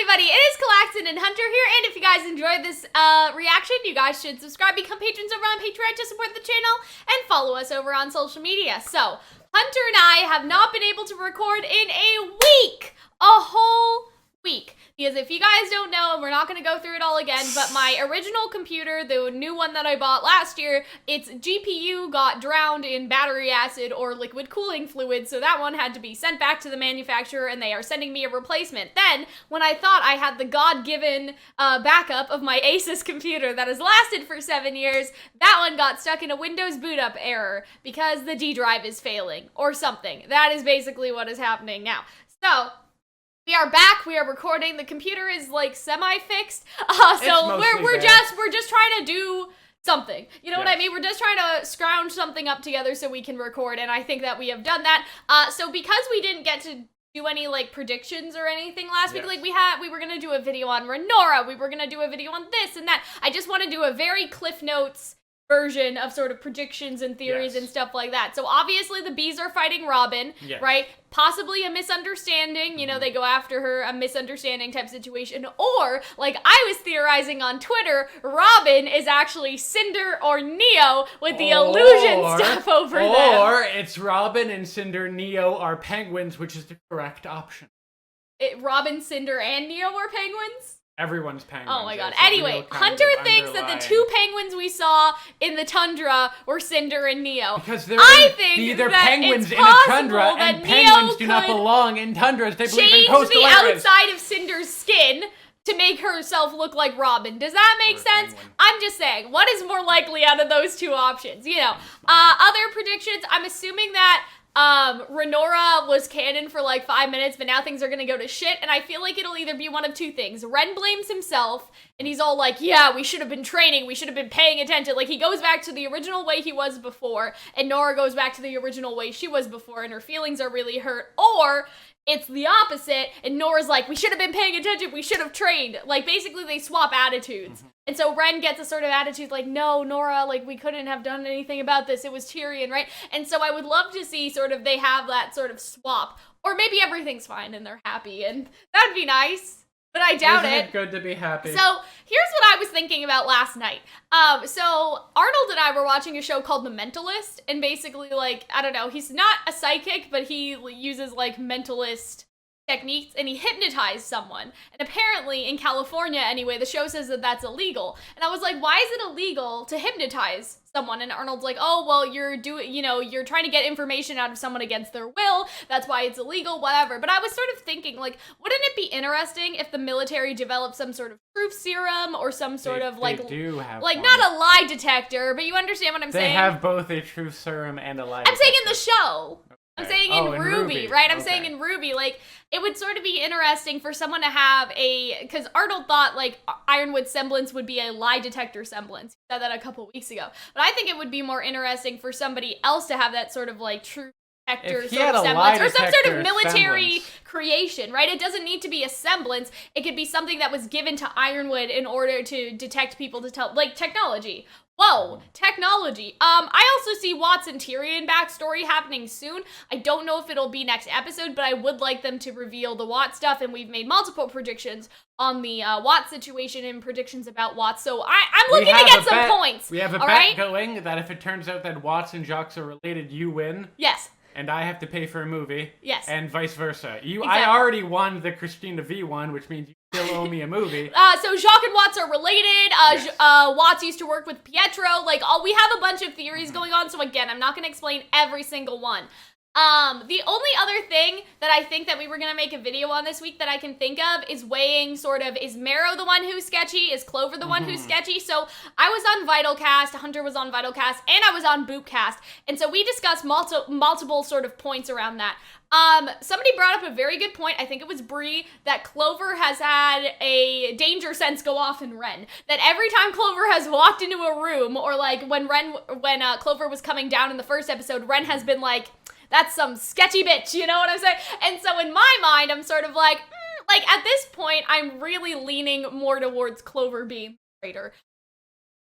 everybody, it is Calxiyn and Hunter here, and if you guys enjoyed this reaction, you guys should subscribe, become patrons over on Patreon to support the channel, and follow us over on social media. So, Hunter and I have not been able to record in a week! A whole week. Because if you guys don't know, and we're not going to go through it all again, but my original computer, the new one that I bought last year, its GPU got drowned in battery acid or liquid cooling fluid, so that one had to be sent back to the manufacturer, and they are sending me a replacement. Then, when I thought I had the God-given backup of my Asus computer that has lasted for 7 years, that one got stuck in a Windows boot up error because the D drive is failing, or something. That is basically what is happening now. So, we are back. We are recording. The computer is like semi-fixed. So we're just trying to do something. You know what I mean? We're just trying to scrounge something up together so we can record, and I think that we have done that. So because we didn't get to do any like predictions or anything last week, like we were gonna do a video on Renora, we were gonna do a video on this and that. I just want to do a very Cliff Notes version of sort of predictions and theories and stuff like that. So obviously the bees are fighting Robin, right? Possibly a misunderstanding, you know, they go after her, a misunderstanding type situation. Or, like I was theorizing on Twitter, Robin is actually Cinder or Neo with the illusion stuff over them. Or it's Robin and Cinder, Neo are penguins, which is the correct option. Robin, Cinder, and Neo are penguins? Everyone's penguins. Oh my god. Anyway, Hunter thinks that the two penguins we saw in the tundra were Cinder and Neo. Because they're penguins in a tundra, and penguins do not belong in tundras. They believe in coastal areas. Change the outside of Cinder's skin to make herself look like Robin. Does that make sense? I'm just saying, what is more likely out of those two options? You know, other predictions, I'm assuming that Renora was canon for like 5 minutes, but now things are gonna go to shit, and I feel like it'll either be one of two things. Ren blames himself, and he's all like, yeah, we should have been training, we should have been paying attention. Like, he goes back to the original way he was before, and Nora goes back to the original way she was before, and her feelings are really hurt. Or it's the opposite, and Nora's like, we should have been paying attention, we should have trained. Like, basically, they swap attitudes. And so Ren gets a sort of attitude like, no, Nora, like, we couldn't have done anything about this, it was Tyrion, right? And so I would love to see sort of they have that sort of swap. Or maybe everything's fine and they're happy, and that'd be nice. But I doubt Isn't it good to be happy? So, here's what I was thinking about last night. So Arnold and I were watching a show called The Mentalist, and basically, like, I don't know, he's not a psychic, but he uses, like, mentalist techniques, and he hypnotized someone. And apparently, in California anyway, the show says that that's illegal. And I was like, why is it illegal to hypnotize someone? And Arnold's like, oh, well, you're trying to get information out of someone against their will, that's why it's illegal, whatever. But I was sort of thinking, like, wouldn't it be interesting if the military developed some sort of truth serum, or some sort of, like, they do have like, one. not a lie detector, but you understand what I'm saying? They have both a truth serum and a lie detector. I'm saying in the show. I'm saying in RWBY, right? I'm saying in RWBY, like, it would sort of be interesting for someone to have because Arnold thought, like, Ironwood's semblance would be a lie detector semblance. He said that a couple weeks ago. But I think it would be more interesting for somebody else to have that sort of, like, true detector sort of semblance, or some sort of military creation, right? It doesn't need to be a semblance. It could be something that was given to Ironwood in order to detect people, to tell, like, technology. Whoa, technology. I also see Watts and Tyrion backstory happening soon. I don't know if it'll be next episode, but I would like them to reveal the Watts stuff, and we've made multiple predictions on the Watts situation and predictions about Watts, so I'm looking to get some points. We have a bet going that if it turns out that Watts and Jacques are related, you win. Yes. And I have to pay for a movie. Yes. And vice versa. Exactly. I already won the Christina V one, which means you still owe me a movie. So Jacques and Watts are related. Yes. Watts used to work with Pietro. Like, we have a bunch of theories going on, so again, I'm not going to explain every single one. The only other thing that I think that we were gonna make a video on this week that I can think of is weighing sort of, is Marrow the one who's sketchy? Is Clover the one who's sketchy? So I was on Vitalcast, Hunter was on Vitalcast, and I was on Boopcast, and so we discussed multiple sort of points around that. Somebody brought up a very good point, I think it was Bree, that Clover has had a danger sense go off in Ren. That every time Clover has walked into a room, or like when Clover was coming down in the first episode, Ren has been like, that's some sketchy bitch, you know what I'm saying? And so in my mind, I'm sort of like, like at this point, I'm really leaning more towards Clover being the traitor.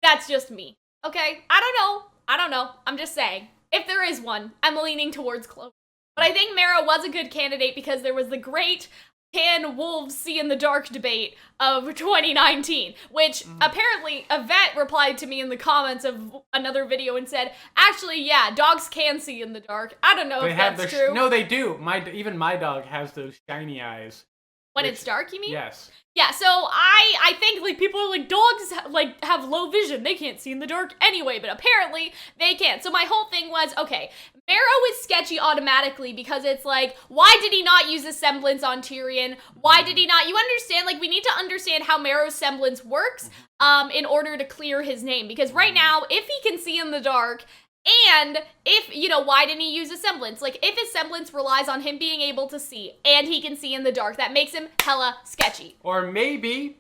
That's just me, okay? I don't know, I'm just saying. If there is one, I'm leaning towards Clover. But I think Marrow was a good candidate because there was the great can wolves see in the dark debate of 2019, which apparently Yvette replied to me in the comments of another video and said, actually, yeah, dogs can see in the dark. I don't know if that's true. No, they do. Even my dog has those shiny eyes. When it's dark, you mean? Yes. Yeah, so I think, like, people are like, dogs, like, have low vision. They can't see in the dark anyway, but apparently they can. So my whole thing was, okay, Marrow is sketchy automatically because it's like, why did he not use a semblance on Tyrion? Why did he not? You understand? Like, we need to understand how Marrow's semblance works in order to clear his name. Because right now, if he can see in the dark, and if, you know, why didn't he use a semblance? Like, if his semblance relies on him being able to see, and he can see in the dark, that makes him hella sketchy. Or maybe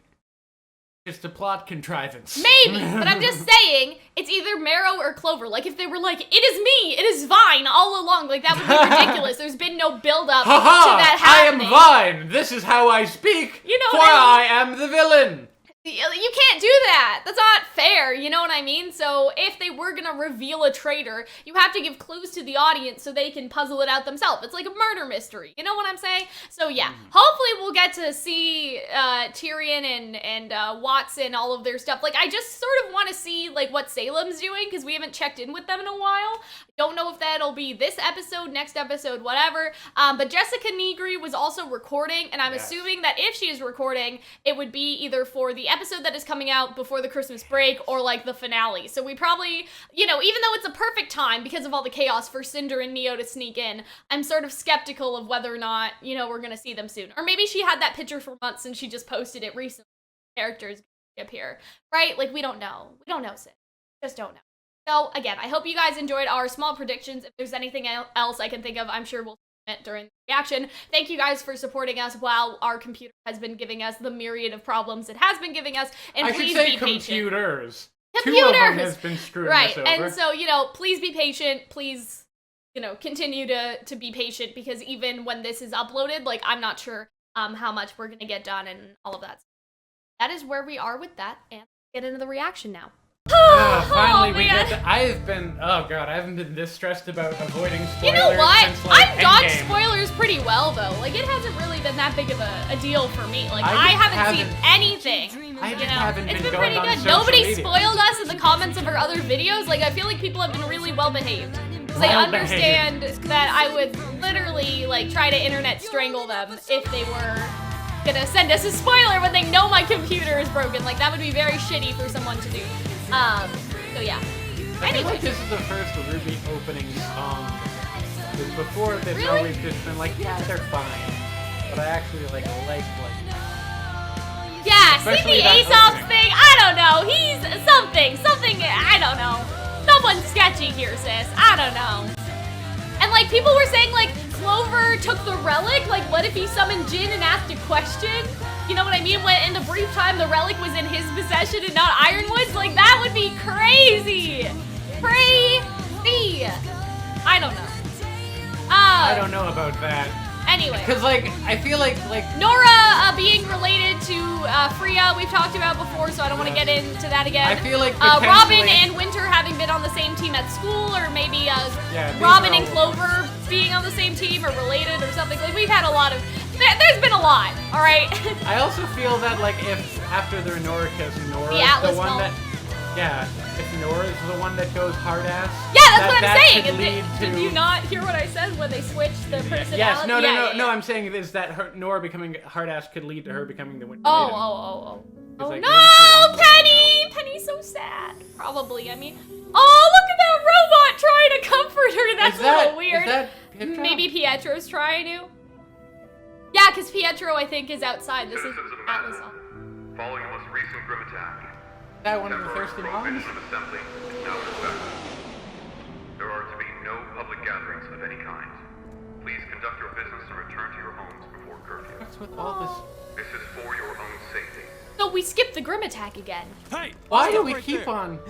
just a plot contrivance. Maybe, but I'm just saying, it's either Marrow or Clover. Like, if they were like, it is me, it is Vine all along, like, that would be ridiculous. There's been no build-up to that happening. I am Vine. This is how I speak. You know for what I mean? I am the villain. You can't do that. That's not fair, you know what I mean? So if they were gonna reveal a traitor, you have to give clues to the audience so they can puzzle it out themselves. It's like a murder mystery, you know what I'm saying? So yeah, hopefully we'll get to see Tyrion and Watson, all of their stuff. Like, I just sort of want to see, like, what Salem's doing, because we haven't checked in with them in a while. Don't know if that'll be this episode, next episode, whatever. But Jessica Negri was also recording, and I'm assuming that if she is recording, it would be either for the episode that is coming out before the Christmas break or like the finale. So we probably, you know, even though it's a perfect time because of all the chaos for Cinder and Neo to sneak in, I'm sort of skeptical of whether or not, you know, we're gonna see them soon. Or maybe she had that picture for months and she just posted it recently. Characters appear, right? Like, we don't know. We don't know, Sid. Just don't know. So again, I hope you guys enjoyed our small predictions. If there's anything else I can think of, I'm sure we'll it during the reaction. Thank you guys for supporting us while our computer has been giving us the myriad of problems it has been giving us, and please be patient. Computers. Computers! 2 of them has been screwing us over. And so, you know, please be patient. Please, you know, continue to be patient, because even when this is uploaded, like, I'm not sure how much we're gonna get done and all of that. That is where we are with that, and get into the reaction now. Finally, we get to, I haven't been this stressed about avoiding spoilers. You know what? Since, like, I've dodged spoilers pretty well, though. Like, it hasn't really been that big of a deal for me. Like, I haven't seen anything. It's been pretty good. Nobody spoiled us in the comments of our other videos. Like, I feel like people have been really well behaved. Because they understand that I would literally, like, try to internet strangle them if they were gonna send us a spoiler when they know my computer is broken. Like, that would be very shitty for someone to do. So yeah. I feel like this is the first RWBY opening song. Because before this, always just been like, yeah, they're fine. But I actually like. Yeah, see the Aesop's thing? I don't know. He's something, I don't know. Someone's sketchy here, sis. I don't know. And like, people were saying like, Clover took the relic? Like, what if he summoned Jin and asked a question? You know what I mean? When in the brief time the relic was in his possession and not Ironwood's? Like, that would be crazy! Crazy! I don't know. I don't know about that. Anyway. Because, like, I feel like Nora being related to Freya, we've talked about before, so I don't want to get into that again. I feel like Robin and Winter having been on the same team at school, or maybe Robin and Clover being on the same team or related or something. Like, we've had a lot of... There's been a lot, alright? I also feel that, like, if after their Nora kiss, Nora's the one that... Yeah, if Nora's the one that goes hard-ass... Yeah, that's what I'm saying! Did you not hear what I said when they switched the personality? Yes, no, I'm saying is that Nora becoming hard-ass could lead to her becoming the winner. Oh, like, no! Penny! Penny's so sad. Probably, I mean... Oh, look at that robot trying to comfort her! That's a little weird. Is that Pietro? Maybe Pietro's trying to? Yeah, because Pietro, I think, is outside. This is Atlas. Following the most recent grim attack, that one of the thirsty moms? Assembly is now in effect. There are to be no public gatherings of any kind. Please conduct your business and return to your homes before curfew. What's with all this? This is for your own safety. So we skipped the grim attack again. Hey! Why do we keep on?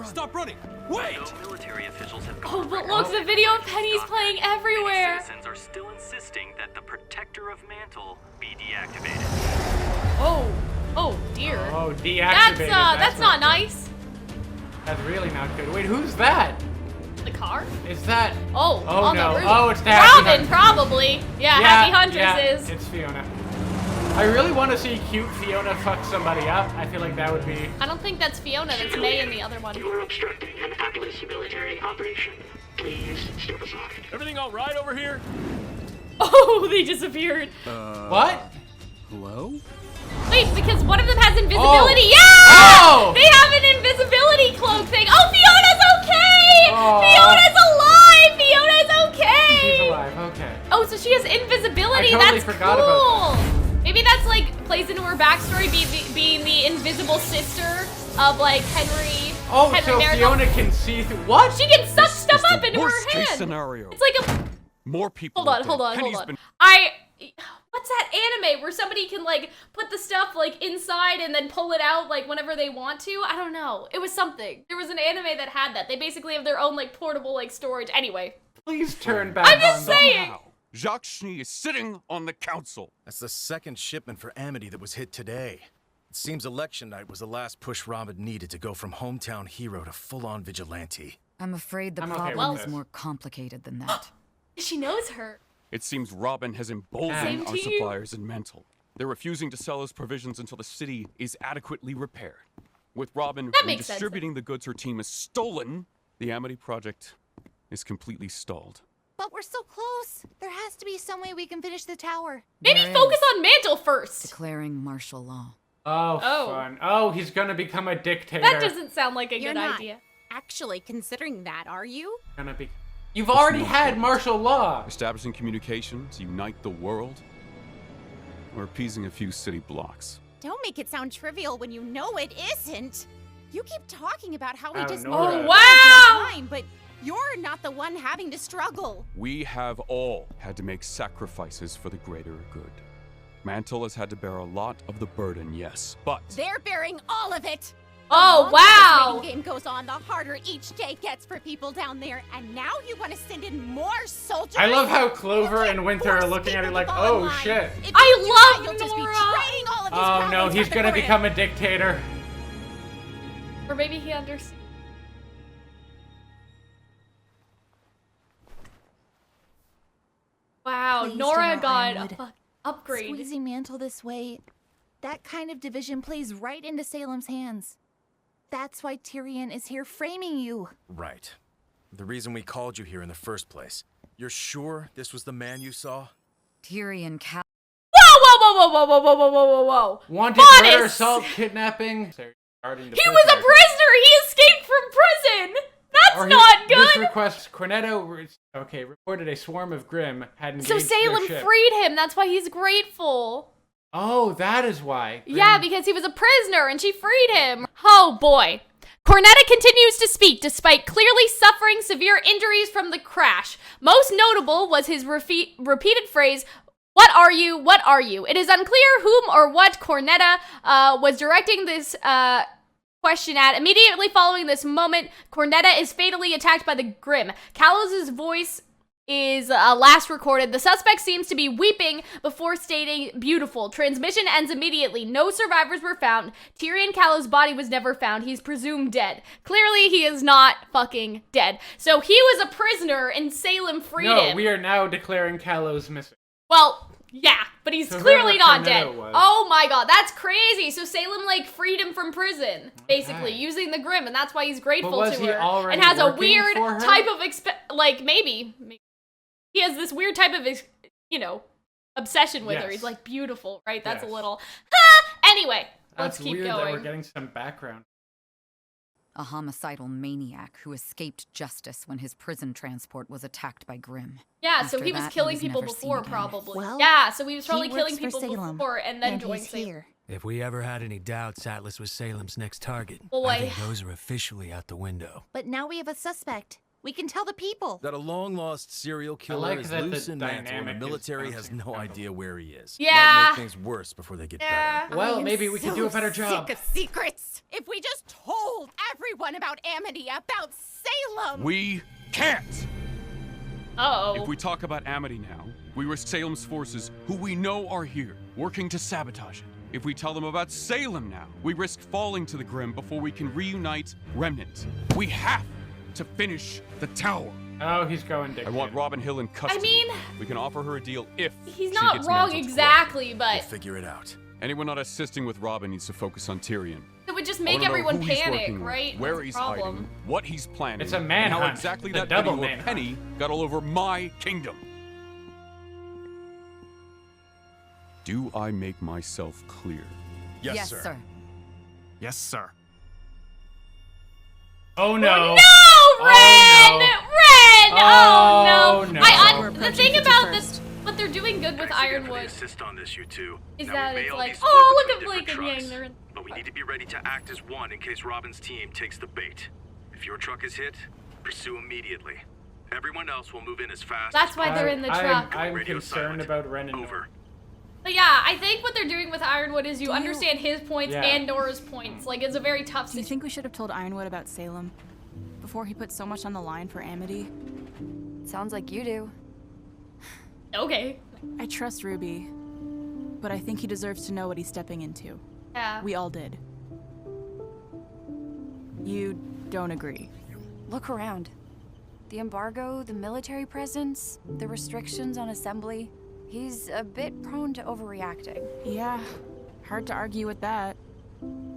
Stop running! Wait! No military officials have Oh, but look, the video of Penny's playing everywhere. Citizens are still insisting that the Protector of Mantle be deactivated. Oh dear. Oh, deactivated. That's not nice. That's really not good. Wait, who's that? The car? Is that? Oh, on no. the roof. Oh, it's the Robin, probably. Yeah, Happy Huntress is. It's Fiona. I really want to see cute Fiona fuck somebody up. I feel like that would be... I don't think that's Fiona, that's May in the other one. You are obstructing an Atlas military operation. Please step aside. Everything all right over here? Oh, they disappeared. What? Hello? Wait, because one of them has invisibility. Oh. Yeah! Oh. They have an invisibility cloak thing. Oh, Fiona's okay! Oh. Fiona's alive! Fiona's okay! She's alive, okay. Oh, so she has invisibility. I totally That's forgot cool. about that. Maybe that's like plays into her backstory, being the invisible sister of like Henry. Oh, Henry so Marigold. Fiona can see through... What? She can suck stuff This is up the into her worst case hand. scenario. It's like a. More people. Hold on. Penny's been- What's that anime where somebody can like put the stuff like inside and then pull it out like whenever they want to? I don't know. It was something. There was an anime that had that. They basically have their own like portable like storage. Anyway. Please turn back I'm just on. saying. Somehow, Jacques Schnee is sitting on the council. That's the second shipment for Amity that was hit today. It seems election night was the last push Robin needed to go from hometown hero to full-on vigilante. I'm afraid the I'm okay problem with is this. more complicated than that. She knows her. It seems Robin has emboldened Same our to you. suppliers in Mantle. They're refusing to sell us provisions until the city is adequately repaired. With Robin makes sense. redistributing the goods her team has stolen, the Amity project is completely stalled. But we're so close. There has to be some way we can finish the tower. Maybe There focus is. on Mantle first. Declaring martial law. Oh, Oh. fun. Oh, he's gonna become a dictator. That doesn't sound like a You're good not idea. actually considering that, are you? Gonna be... You've already no had point. martial law. Establishing communication to unite the world, or appeasing a few city blocks. Don't make it sound trivial when you know it isn't. You keep talking about how we Oh, just Nora. need Oh, wow! time, but you're not the one having to struggle. We have all had to make sacrifices for the greater good. Mantle has had to bear a lot of the burden, yes, but They're bearing all of it. Oh, The longer wow. this rating game goes on, the harder each day gets for people down there. And now you want to send in more soldiers? I love how You Clover can't and Winter are force looking at people it to like, fall in oh line. shit. If you I do love that, you'll just be Nora. trading all of these Oh no, problems he's for the gonna Grim. become a dictator. Or maybe he understands. Wow, Please, Nora General got a Ironwood. upgrade. Squeezing Mantle this way, that kind of division plays right into Salem's hands. That's why Tyrion is here framing you. Right. The reason we called you here in the first place. You're sure this was the man you saw? Tyrion Cal. Whoa! Wanted Modest. murder, assault, kidnapping. Starting to He was a prisoner. prisoner! He escaped from prison! That's Or not This good! request, reported a swarm of Grim had engaged So Salem their ship. freed him, that's why he's grateful. Oh, that is why. Yeah, because he was a prisoner and she freed him. Oh boy. Cornetta continues to speak despite clearly suffering severe injuries from the crash. Most notable was his repeated phrase, "What are you? What are you?" It is unclear whom or what Cornetta was directing this question at. Immediately following this moment, Cornetta is fatally attacked by the Grim. Callow's voice is last recorded. The suspect seems to be weeping before stating, "Beautiful." Transmission ends immediately. No survivors were found. Tyrion Callow's body was never found. He's presumed dead. Clearly, he is not fucking dead. So he was a prisoner and Salem freed No, him. we are now declaring Callow's missing. Well, yeah, but he's So clearly whoever not dead. Cornetto was. Oh my god, that's crazy. So Salem, like, freed him from prison, basically, Okay. using the Grim, and that's why he's grateful But was to he her. already And has a working weird for her? type of, maybe. He has this weird type of, obsession with her. Yes. He's like, beautiful, right? That's Yes. a little, ha! Anyway, let's That's keep weird that we're going. getting some background. A homicidal maniac who escaped justice when his prison transport was attacked by Grim. Yeah, so After he was that, he killing was people never seen before, again. probably. Well, yeah, so he was probably he killing works for people Salem, before and then and joined he's Salem. here. If we ever had any doubts Atlas was Salem's next target, Boy. I think those are officially out the window. But now we have a suspect. We can tell the people. That a long-lost serial killer like is that loose the in Mantle and dynamic the is military has bouncing no back. idea where he is. Yeah. Might make things worse before they get Yeah. better. Well, I am maybe we can do a better job. Sick of secrets. If we just told everyone about Amity, about Salem. We can't! Uh-oh. If we talk about Amity now, we risk Salem's forces, who we know are here, working to sabotage it. If we tell them about Salem now, we risk falling to the Grim before we can reunite Remnant. We have to finish the tower. Oh, he's going I want Robin Hill in custody. I mean, we can offer her a deal if he's she not gets wrong Mantle's exactly, We'll but figure it out. Anyone not assisting with Robin needs to focus on Tyrion. it would just I make wanna know everyone who he's panic, working with, right? where That's the he's problem. hiding, what he's planning, It's a and manhunt. how exactly It's a that double video of manhunt. Penny got all over my kingdom. Do I make myself clear? Yes, sir. Yes, sir. Oh no! No, Ren! no. Ren! Oh, Oh, no! no. We're The approaching thing about 51st. this, what they're doing good with Thanks again for the Ironwood assist on this, you two. is Now, that we may it's all like, be split oh, look between at Blake and different Yang. trucks, They're in. but we need to be ready to act as one in case Robin's team takes the bait. If your truck is hit, pursue immediately. Everyone else will move in as fast. That's why they're in the truck. I'm Radio concerned silent. about Ren and Over. But yeah, I think what they're doing with Ironwood is you Do you- understand his points Yeah. and Nora's points. Like, it's a very tough Do you situation. think we should have told Ironwood about Salem before he put so much on the line for Amity? Sounds like you do. Okay. I trust Ruby, but I think he deserves to know what he's stepping into. Yeah. We all did. You don't agree? Look around. The embargo, the military presence, the restrictions on assembly. He's a bit prone to overreacting. Yeah, hard to argue with that.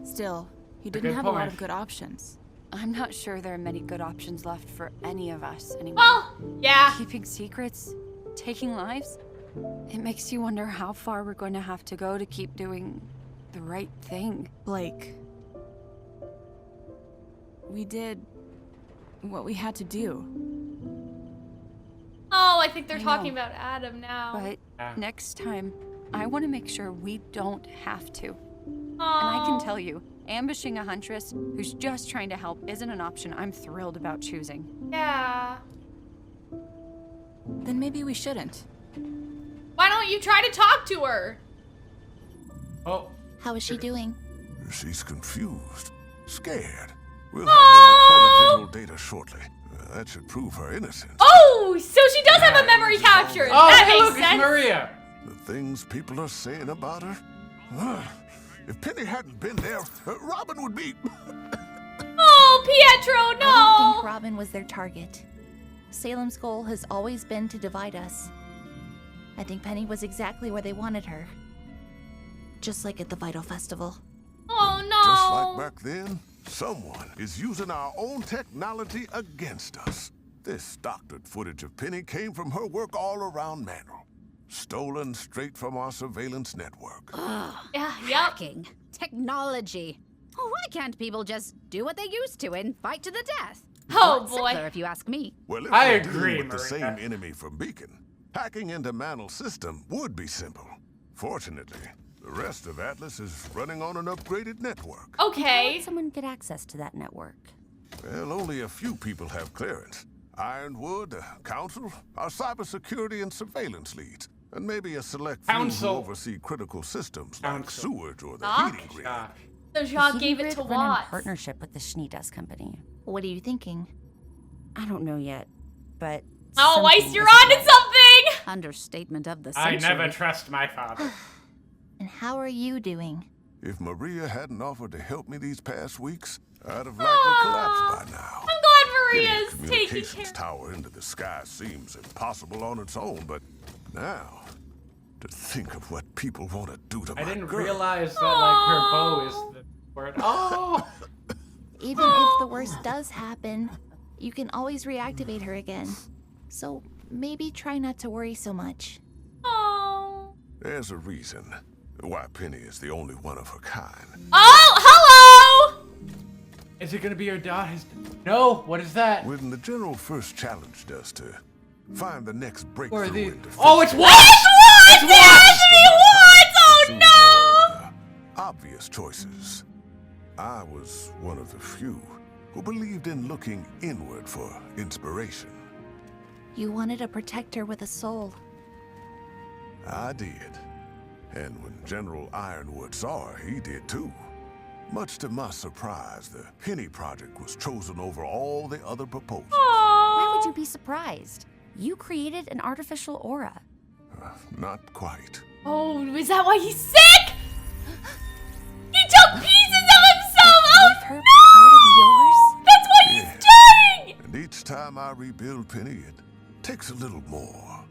Still, he didn't good have a lot point. of good options. I'm not sure there are many good options left for any of us anymore. Well, yeah. Keeping secrets, taking lives. It makes you wonder how far we're going to have to go to keep doing the right thing. Blake, we did what we had to do. Oh, I think they're I talking know. about Adam now. But Ah. next time, I want to make sure we don't have to. Oh. And I can tell you, ambushing a huntress who's just trying to help isn't an option I'm thrilled about choosing. Yeah. Then maybe we shouldn't. Why don't you try to talk to her? Oh, How is she doing? She's confused, scared. We'll have her recorded visual data shortly. That should prove her innocence. Oh, so she does have a memory capture. oh, That hey, makes look, it's sense. Maria. The things people are saying about her. If Penny hadn't been there, Robin would be. Oh, Pietro, I don't think no. Robin was their target. Salem's goal has always been to divide us. I think Penny was exactly where they wanted her. Just like at the Vital Festival. Oh, Just no. like back then, someone is using our own technology against us. This doctored footage of Penny came from her work all around Manor. Stolen straight from our surveillance network. Yeah, yep. Hacking. Technology. Oh, why can't people just do what they used to and fight to the death? Oh, Lot boy. simpler, if you ask me. Well, if I we're agree, dealing with the Maria. same enemy from Beacon, hacking into Manel's system would be simple. Fortunately, the rest of Atlas is running on an upgraded network. How Okay. would someone get access to that network? Well, only a few people have clearance. Ironwood, the Council, our cybersecurity and surveillance leads, and maybe a select few who Council. oversee critical systems like Council. sewage or the Doc? heating grid. Doc. So Jacques The gave heating it to grid run in Watts. partnership with the Schneedas company. What are you thinking? I don't know yet, but Oh, something Weiss, you're isn't on to right. something. Understatement of the I century. never trust my father. And how are you doing? If Maria hadn't offered to help me these past weeks, I'd have likely collapsed by now. I'm glad Getting a Maria's taking communications care. tower into the sky seems impossible on its own, but now, to think of what people want to do to I my didn't girl. realize that like her bow is the word. Oh. Even if the worst does happen, you can always reactivate her again. So maybe try not to worry so much. Oh. There's a reason why Penny is the only one of her kind. Oh, hello. Is it gonna be her daughter? No. What is that? When the general first challenged us to find the next Or breakthrough the. in defense, Oh, it's It's Watts. Watts. It has to be Watts. Oh pursued no. more, obvious choices. I was one of the few who believed in looking inward for inspiration. You wanted a protector with a soul. I did. And when General Ironwood saw her, he did too. Much to my surprise, the Penny Project was chosen over all the other proposals. Why would you be surprised? You created an artificial aura. Not quite. Oh, is that why he's sick? He took pieces of himself. Oh Leave her no. part of yours? That's why he's Yeah. dying. And each time time I rebuild Penny, it takes a little more.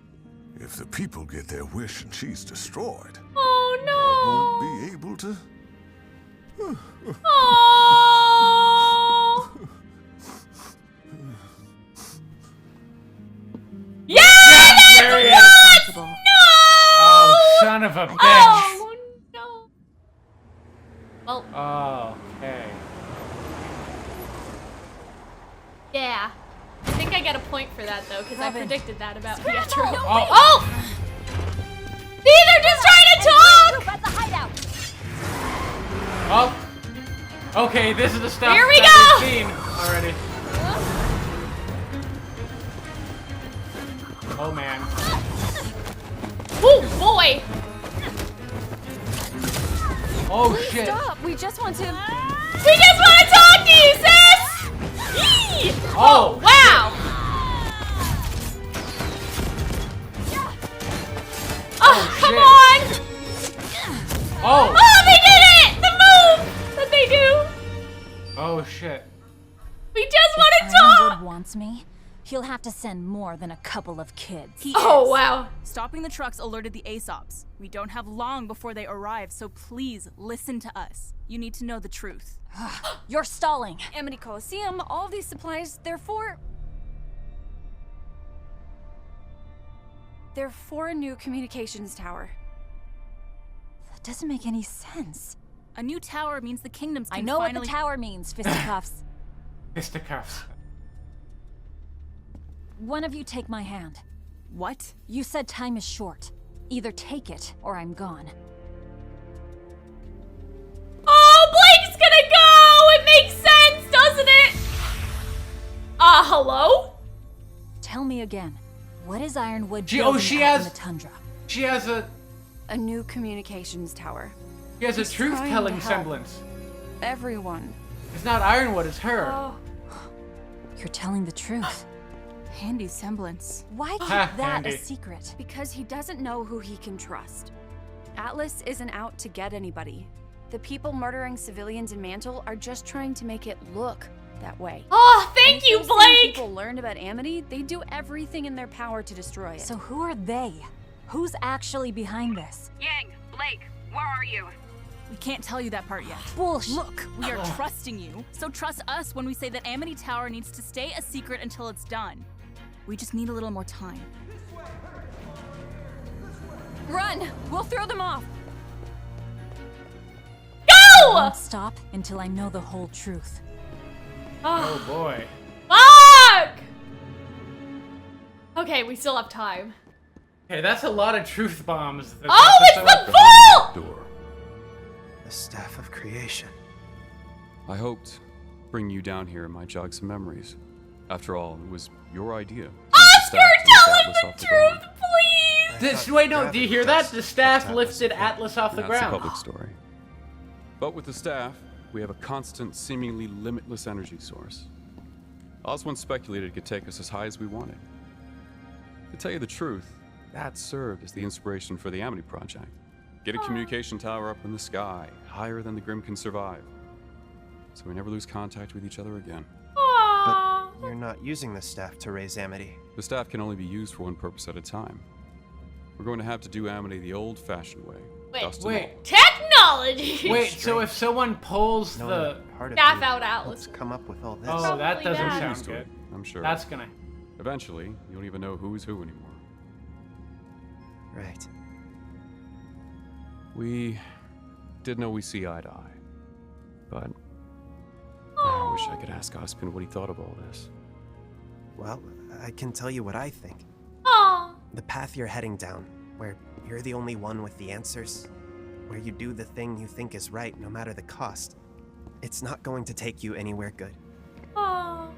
If the people get their wish and she's destroyed, Oh no! I won't be able to. Oh! Yeah! There he is. No! Oh, son of a bitch. Oh no! Well. Oh, okay. Yeah. I think I get a point for that though, because I predicted that about Pietro. Oh. Oh! See, they're just trying to talk! At the hideout. Oh. Okay, this is the stuff Here we that go! we've seen already. Oh man. Oh boy! Oh Please shit. stop. We just want to. We just want to talk to you, sis! Yee! Oh, wow! Oh, come on! Oh! Oh, they did it! The move that they do! Oh shit. We just want to Ironwood talk! wants me. He'll have to send more than a couple of kids. Oh, wow. Stopping the trucks alerted the Aesops. We don't have long before they arrive, so please listen to us. You need to know the truth. You're stalling. Amity Coliseum, all these supplies, they're for a new communications tower. That doesn't make any sense. A new tower means the kingdoms can I know finally— what the tower means, fisticuffs. Fisticuffs. One of you take my hand. What? You said time is short. Either take it, or I'm gone. Oh, Blake's gonna go! It makes sense, doesn't it? Hello? Tell me again. What is Ironwood She building out in the tundra? She has a new communications tower. She has a He's trying to truth-telling help semblance. Everyone. It's not Ironwood, it's her. Oh. You're telling the truth. Handy semblance. Why keep Ha, that handy. a secret? Because he doesn't know who he can trust. Atlas isn't out to get anybody. The people murdering civilians in Mantle are just trying to make it look that way. Oh, thank you, If those same Blake! people learned about Amity, they'd do everything in their power to destroy it. So who are they? Who's actually behind this? Yang, Blake, where are you? We can't tell you that part yet. Bullshit. Look, we are trusting you, so trust us when we say that Amity Tower needs to stay a secret until it's done. We just need a little more time. Run! We'll throw them off! I Go! won't stop until I know the whole truth. Oh boy. Fuck! Okay, we still have time. Okay, that's a lot of truth bombs. Oh, it's the vault! Door. The Staff of Creation. I hoped to bring you down here and might jog some memories. After all, it was your idea. Oscar, tell him the truth, please! Wait, no, do you hear that? The staff lifted Atlas off the That's a ground. public story. But with the staff, we have a constant, seemingly limitless energy source. Oz once speculated it could take us as high as we wanted. To tell you the truth, that served as the inspiration for the Amity Project. Get a communication tower up in the sky, higher than the Grim can survive. So we never lose contact with each other again. But you're not using the staff to raise Amity. The staff can only be used for one purpose at a time. We're going to have to do Amity the old-fashioned way. Dust and all. Technology! Wait, so if someone pulls No the part of staff you out Atlas. helps come up with all this. Oh, that Probably doesn't bad. sound Used to good. it, I'm sure. That's gonna. Eventually, you don't even know who is who anymore. Right. We did know we see eye to eye. But I wish I could ask Ospin what he thought of all this. Well, I can tell you what I think. Aww. The path you're heading down, where you're the only one with the answers, where you do the thing you think is right no matter the cost, it's not going to take you anywhere good. Aww.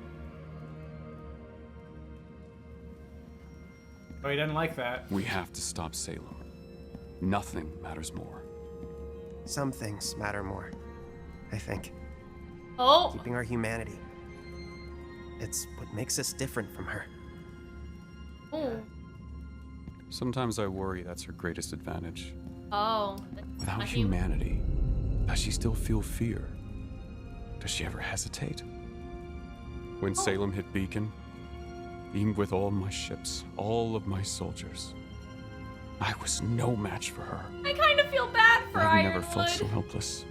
Oh, he didn't like that. We have to stop Salem. Nothing matters more. Some things matter more, I think. Oh. Keeping our humanity. It's what makes us different from her. Ooh. Sometimes I worry that's her greatest advantage. Oh. Without humanity, does she still feel fear? Does she ever hesitate? When Salem hit Beacon, Even with all my ships, all of my soldiers, I was no match for her. I kind of feel bad for I've Ironwood. never felt so helpless.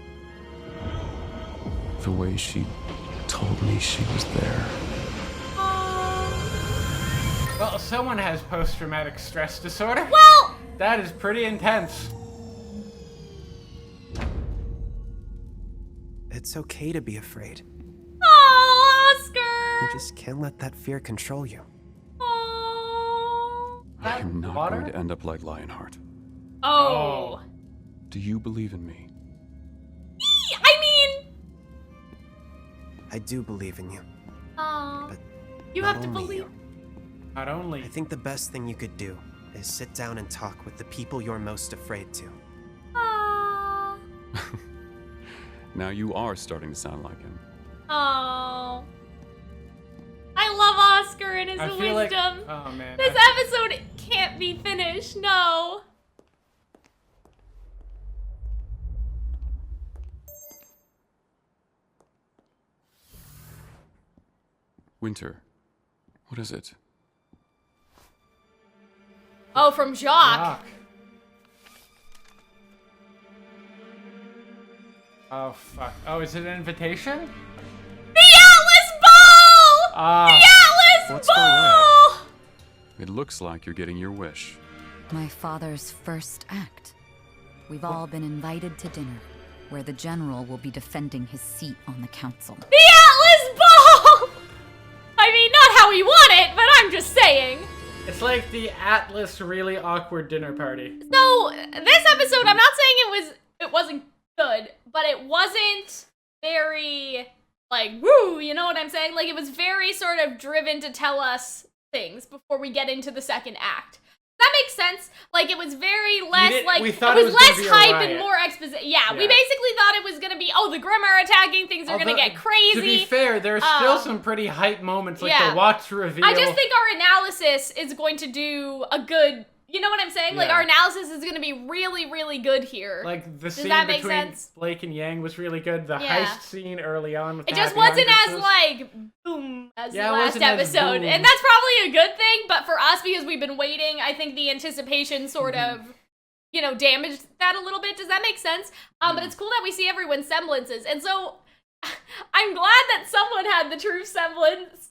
The way she told me she was there. Well, someone has post-traumatic stress disorder. Well, that is pretty intense. It's okay to be afraid. Oh, Oscar! You just can't let that fear control you. I am not going to end up like Lionheart. Oh. Do you believe in me? I mean... I do believe in you. Oh. But You not have to only believe... you. Not only. I think the best thing you could do is sit down and talk with the people you're most afraid to. Oh. Now you are starting to sound like him. Oh. I love Oscar and his I feel wisdom. like, oh man. This episode can't be finished. No. Winter, what is it? Oh, from Jacques. Oh fuck. Oh, is it an invitation? The Atlas Ball! Ah. The Atlas What's Ball! It looks like you're getting your wish. My father's first act. We've all been invited to dinner, where the general will be defending his seat on the council. The Atlas Ball! I mean, not how we want it, but I'm just saying. It's like the Atlas really awkward dinner party. So, this episode, I'm not saying it wasn't good, but it wasn't very, like, woo, you know what I'm saying? Like, it was very sort of driven to tell us things before we get into the second act. That makes sense. Like, it was very less, like, we it thought was it was gonna less be a hype riot. and more exposition. Yeah, we Yeah. basically thought it was gonna be, oh, the Grimm are attacking, things are gonna Although, get crazy. To be fair, there's still some pretty hype moments, like yeah. the watch reveal. I just think our analysis is going to do a good, you know what I'm saying? Like, Yeah. our analysis is going to be really, really good here. Like, the Does scene that make between sense? Blake and Yang was really good. The Yeah. heist scene early on with It the just happy wasn't as, hundreds like, boom as Yeah, the it last wasn't as episode. boom. And that's probably a good thing, but for us, because we've been waiting, I think the anticipation sort of, you know, damaged that a little bit. Does that make sense? But it's cool that we see everyone's semblances. And so, I'm glad that someone had the true semblance.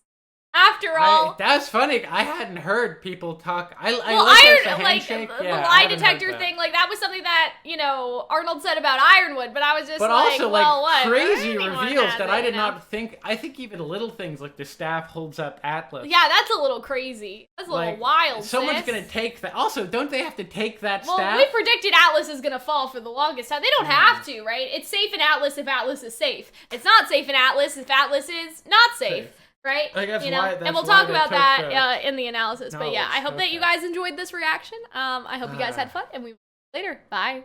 After all, that's funny. I hadn't heard people talk. I well, like Iron, the like handshake. the Yeah, I lie haven't detector heard that. thing, like that was something that, you know, Arnold said about Ironwood, but I was just But like, also, well, like, what? crazy Anyone reveals has that it, I did you know? not think. I think even little things like the staff holds up Atlas. Yeah, that's a little crazy. That's a little Like, wild. Someone's sis. gonna take that. Also, don't they have to take that Well, staff? we predicted Atlas is gonna fall for the longest time. They don't have to, right? It's safe in Atlas if Atlas is safe. It's not safe in Atlas if Atlas is not safe. Right? I think that's you know? why- and that's we'll why talk they about took that the in the analysis. But yeah, knowledge. I hope that you guys enjoyed this reaction. I hope you guys had fun, and we will see you later. Bye.